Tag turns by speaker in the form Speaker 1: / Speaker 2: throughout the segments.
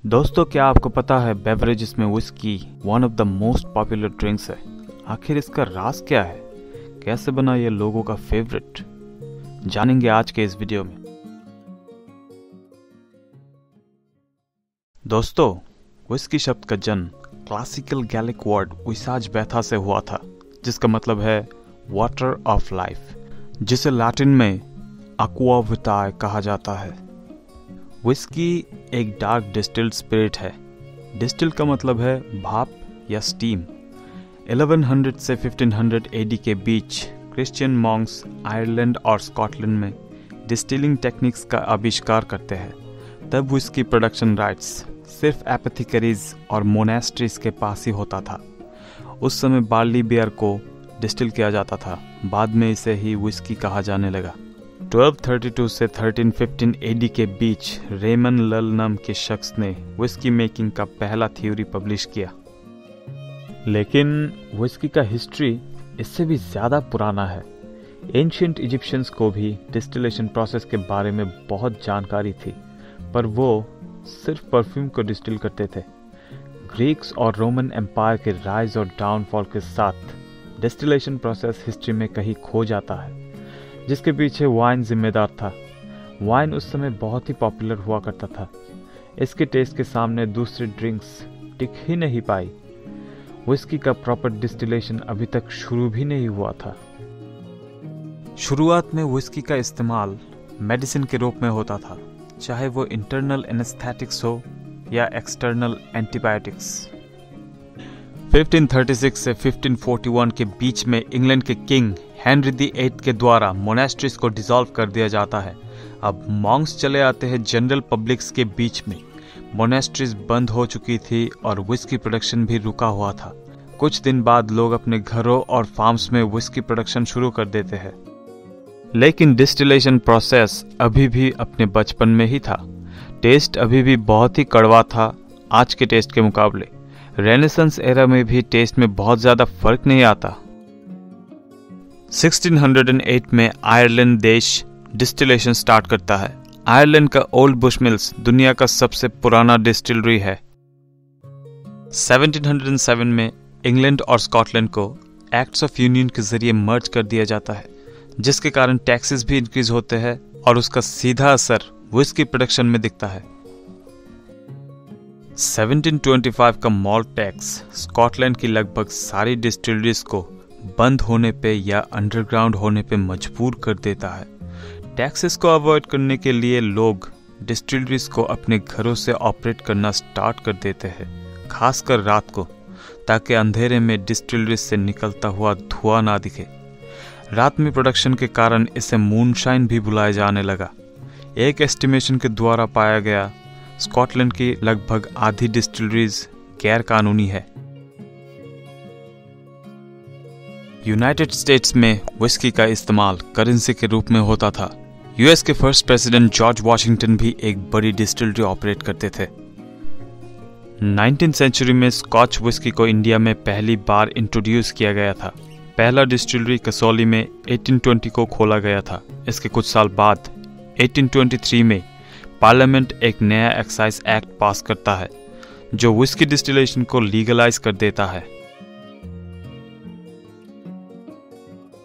Speaker 1: दोस्तों, क्या आपको पता है बेवरेजेस में whisky one of the most popular drinks है। आखिर इसका राज क्या है, कैसे बना ये लोगों का फेवरेट, जानेंगे आज के इस वीडियो में। दोस्तों, विस्की शब्द का जन्म क्लासिकल गैलिक वर्ड विसाज बैथा से हुआ था, जिसका मतलब है वाटर ऑफ लाइफ, जिसे लैटिन में aqua vitae कहा जाता है। विस्की एक डार्क डिस्टिल्ड स्पिरिट है। डिस्टिल का मतलब है भाप या स्टीम। 1100 से 1500 एडी के बीच क्रिश्चियन मॉन्क्स आयरलैंड और स्कॉटलैंड में डिस्टिलिंग टेक्निक्स का आविष्कार करते हैं। तब विस्की प्रोडक्शन राइट्स सिर्फ एपिथेकेरीज और मोनेस्ट्रीज के पास ही होता था। उस समय बार्ली बियर को डिस्टिल किया जाता था, बाद में इसे ही विस्की कहा जाने लगा। 1232 से 1315 एडी के बीच रेमन लल नाम के शख्स ने विस्की मेकिंग का पहला थ्योरी पब्लिश किया। लेकिन विस्की का हिस्ट्री इससे भी ज़्यादा पुराना है। एंशिएंट इजिप्शियंस को भी डिस्टिलेशन प्रोसेस के बारे में बहुत जानकारी थी, पर वो सिर्फ परफ्यूम को डिस्टिल करते थे। ग्रीक्स और रोमन एम्पायर के राइज और डाउनफॉल के साथ डिस्टिलेशन प्रोसेस हिस्ट्री में कहीं खो जाता है, जिसके पीछे वाइन जिम्मेदार था। वाइन उस समय बहुत ही पॉपुलर हुआ करता था। इसके टेस्ट के सामने दूसरी ड्रिंक्स टिक ही नहीं पाई। विस्की का प्रॉपर डिस्टिलेशन अभी तक शुरू भी नहीं हुआ था। शुरुआत में विस्की का इस्तेमाल मेडिसिन के रूप में होता था, चाहे वो इंटरनल एनेस्थेटिक्स हो या एक्सटर्नल एंटीबायोटिक्स। 1536 से 1541 के बीच में इंग्लैंड के किंग हेनरी VIII के द्वारा मोनेस्ट्रीज को डिसॉल्व कर दिया जाता है। अब मॉन्क्स चले आते हैं जनरल पब्लिक्स के बीच में। मोनेस्ट्रीज बंद हो चुकी थी और विस्की प्रोडक्शन भी रुका हुआ था। कुछ दिन बाद लोग अपने घरों और फार्म्स में विस्की प्रोडक्शन शुरू कर देते हैं। लेकिन डिस्टिलेशन प्रोसेस अभी भी अपने बचपन में ही था। टेस्ट अभी भी बहुत ही कड़वा था आज के टेस्ट के मुकाबले। रेनेसेंस एरा में भी टेस्ट में बहुत ज़्यादा फर्क नहीं आता। 1608 में आयरलैंड देश डिस्टिलेशन स्टार्ट करता है। आयरलैंड का ओल्ड बुशमिल्स दुनिया का सबसे पुराना डिस्टिलरी है। 1707 में इंग्लैंड और स्कॉटलैंड को एक्ट्स ऑफ यूनियन के जरिए मर्ज कर दिया जाता है, जिसके कारण टैक्सेस भी इंक्रीज होते हैं और उसका सीधा असर विस्की प्रोडक्शन में दिखता है। 1725 का मॉल्ट टैक्स स्कॉटलैंड की लगभग सारी डिस्टिलरीज को बंद होने पे या अंडरग्राउंड होने पे मजबूर कर देता है। टैक्सेस को अवॉइड करने के लिए लोग डिस्टिलरीज को अपने घरों से ऑपरेट करना स्टार्ट कर देते हैं, खासकर रात को, ताकि अंधेरे में डिस्टिलरीज से निकलता हुआ धुआं ना दिखे। रात में प्रोडक्शन के कारण इसे मूनशाइन भी बुलाया जाने लगा। एक एस्टिमेशन के द्वारा पाया गया स्कॉटलैंड की लगभग आधी डिस्टिलरीज गैर कानूनी है। यूनाइटेड स्टेट्स में विस्की का इस्तेमाल करेंसी के रूप में होता था। यूएस के फर्स्ट प्रेसिडेंट जॉर्ज वॉशिंगटन भी एक बड़ी डिस्टिलरी ऑपरेट करते थे। 19th सेंचुरी में स्कॉच विस्की को इंडिया में पहली बार इंट्रोड्यूस किया गया था। पहला डिस्टिलरी कसौली में 1820 को खोला गया था। इसके कुछ साल बाद 1823 में पार्लियामेंट एक नया एक्साइज एक्ट पास करता है, जो विस्की डिस्टिलेशन को लीगलाइज कर देता है।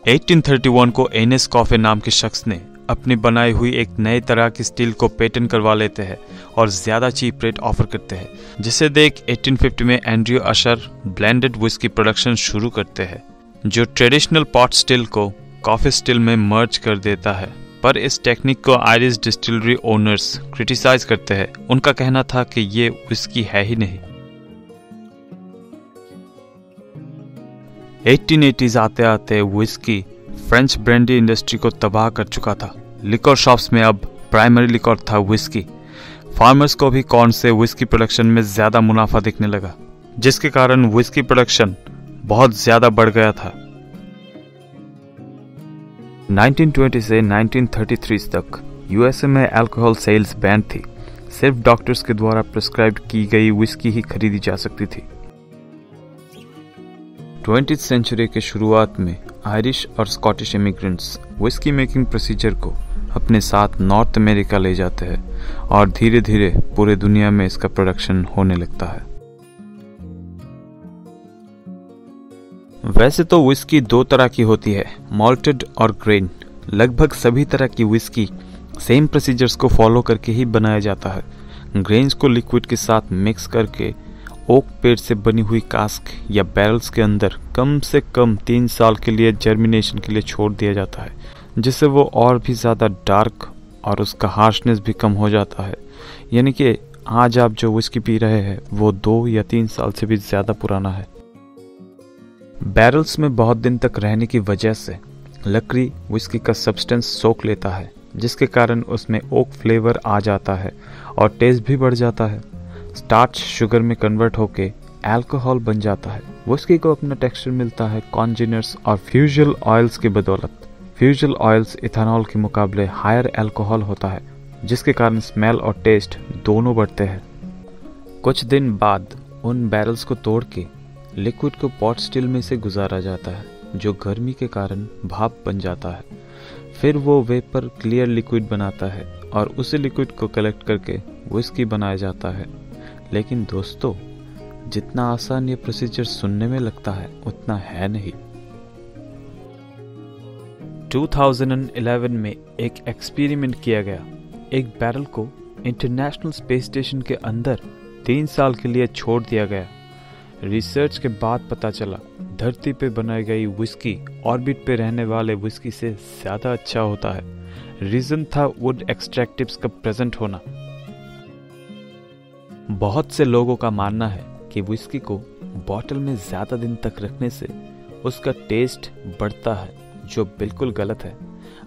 Speaker 1: 1831 को एनेस कॉफे नाम के शख्स ने अपनी बनाई हुई एक नई तरह की स्टील को पेटेंट करवा लेते हैं और ज्यादा चीप रेट ऑफर करते हैं, जिसे देख 1850 में एंड्रयू अशर ब्लेंडेड विस्की प्रोडक्शन शुरू करते हैं, जो ट्रेडिशनल पॉट स्टिल को कॉफी स्टिल में मर्ज कर देता है। पर इस टेक्निक को आयरिश डिस्टिलरी ओनर्स क्रिटिसाइज करते हैं। उनका कहना था कि ये विस्की है ही नहीं। 1880s आते आते विस्की फ्रेंच ब्रांडी इंडस्ट्री को तबाह कर चुका था। लिकर शॉप्स में अब प्राइमरी लिकर था विस्की। फार्मर्स को भी कॉर्न से विस्की प्रोडक्शन में ज्यादा मुनाफा दिखने लगा, जिसके कारण विस्की प्रोडक्शन बहुत ज्यादा बढ़ गया था। 1920 से 1933 तक यूएसए में अल्कोहल सेल्स बैन थी। सिर्फ डॉक्टर्स के द्वारा प्रिस्क्राइब की गई विस्की ही खरीदी जा सकती थी। 20th सेंचुरी के शुरुआत में आयरिश और Scottish immigrants whisky making procedure को अपने साथ नॉर्थ अमेरिका ले जाते हैं और धीरे धीरे पूरे दुनिया में इसका प्रोडक्शन होने लगता है। वैसे तो विस्की दो तरह की होती है, मॉल्टेड और ग्रेन। लगभग सभी तरह की विस्की सेम प्रोसीजर्स को फॉलो करके ही बनाया जाता है। ग्रेन्स को लिक्विड के साथ मिक्स करके ओक पेड़ से बनी हुई कास्क या बैरल्स के अंदर कम से कम 3 साल के लिए जर्मिनेशन के लिए छोड़ दिया जाता है, जिससे वो और भी ज़्यादा डार्क और उसका हार्शनेस भी कम हो जाता है। यानी कि आज आप जो विस्की पी रहे हैं वो 2 या 3 साल से भी ज़्यादा पुराना है। बैरल्स में बहुत दिन तक रहने की वजह से लकड़ी विस्की का सब्सटेंस सोख लेता है, जिसके कारण उसमें ओक फ्लेवर आ जाता है और टेस्ट भी बढ़ जाता है। स्टार्च शुगर में कन्वर्ट होके अल्कोहल बन जाता है। विस्की को अपना टेक्सचर मिलता है कॉन्जिनर्स और फ्यूजल ऑयल्स की बदौलत। फ्यूजल ऑयल्स इथेनॉल के मुकाबले हायर अल्कोहल होता है, जिसके कारण स्मेल और टेस्ट दोनों बढ़ते हैं। कुछ दिन बाद उन बैरल्स को तोड़ के लिक्विड को पॉट स्टिल में से गुजारा जाता है, जो गर्मी के कारण भाप बन जाता है। फिर वो वेपर क्लियर लिक्विड बनाता है और उसी लिक्विड को कलेक्ट करके विस्की बनाया जाता है। लेकिन दोस्तों, जितना आसान ये प्रोसीजर सुनने में लगता है उतना है नहीं। 2011 में एक एक्सपेरिमेंट किया गया। एक बैरल को इंटरनेशनल स्पेस स्टेशन के अंदर 3 साल के लिए छोड़ दिया गया। रिसर्च के बाद पता चला धरती पे बनाई गई विस्की ऑर्बिट पे रहने वाले विस्की से ज़्यादा अच्छा होता है। रीज़न था वुड एक्सट्रैक्टिव्स का प्रेजेंट होना। बहुत से लोगों का मानना है कि विस्की को बॉटल में ज़्यादा दिन तक रखने से उसका टेस्ट बढ़ता है, जो बिल्कुल गलत है।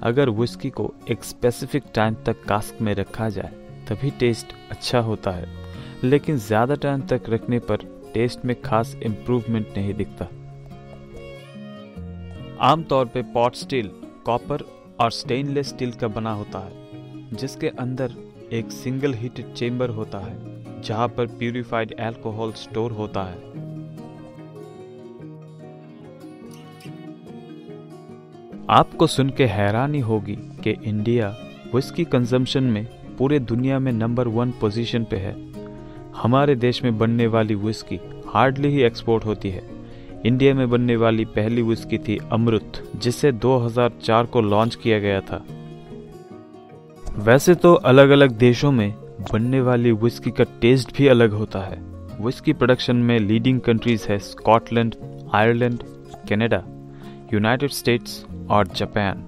Speaker 1: अगर विस्की को एक स्पेसिफिक टाइम तक कास्क में रखा जाए तभी टेस्ट अच्छा होता है, लेकिन ज़्यादा टाइम तक रखने पर टेस्ट में खास इम्प्रूवमेंट नहीं दिखता। आमतौर पे पॉट स्टील कॉपर और स्टेनलेस स्टील का बना होता है, जिसके अंदर एक सिंगल हीटेड चेंबर होता है जहां पर प्यूरिफाइड अल्कोहल स्टोर होता है। आपको सुन के हैरानी होगी कि इंडिया विस्की कंजम्पशन में पूरे दुनिया में नंबर 1 पोजीशन पे है। हमारे देश में बनने वाली विस्की हार्डली ही एक्सपोर्ट होती है। इंडिया में बनने वाली पहली विस्की थी अमृत, जिसे 2004 को लॉन्च किया गया था। वैसे तो अलग अलग देशों में बनने वाली विस्की का टेस्ट भी अलग होता है। विस्की प्रोडक्शन में लीडिंग कंट्रीज है Scotland, Ireland, Canada, United states और जापान।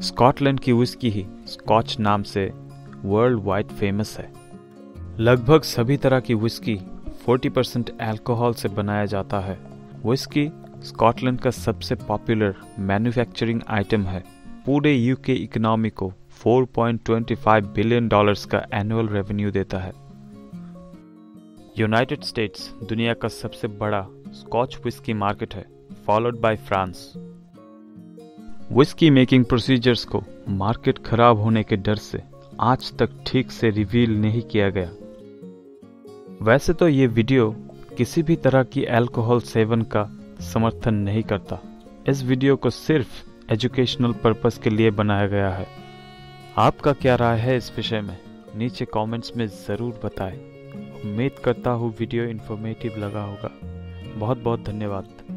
Speaker 1: स्कॉटलैंड की विस्की ही स्कॉच नाम से वर्ल्ड वाइड फेमस है। लगभग सभी तरह की विस्की 40% अल्कोहल से बनाया जाता है। विस्की स्कॉटलैंड का सबसे पॉपुलर मैन्युफैक्चरिंग आइटम है। पूरे यूके इकोनॉमी को $4.25 बिलियन का एनुअल रेवेन्यू देता है। यूनाइटेड स्टेट्स दुनिया का सबसे बड़ा स्कॉच विस्की मार्केट है, followed by France. Whisky making procedures को मार्केट खराब होने के डर से आज तक ठीक से रिवील नहीं किया गया। वैसे तो ये वीडियो किसी भी तरह की अल्कोहल सेवन का समर्थन नहीं करता। इस वीडियो को सिर्फ एजुकेशनल पर्पस के लिए बनाया गया है। आपका क्या राय है इस विषय में, नीचे कमेंट्स में ज़रूर बताएं। उम्मीद करता हूँ वीडियो इन्फॉर्मेटिव लगा होगा। बहुत बहुत धन्यवाद।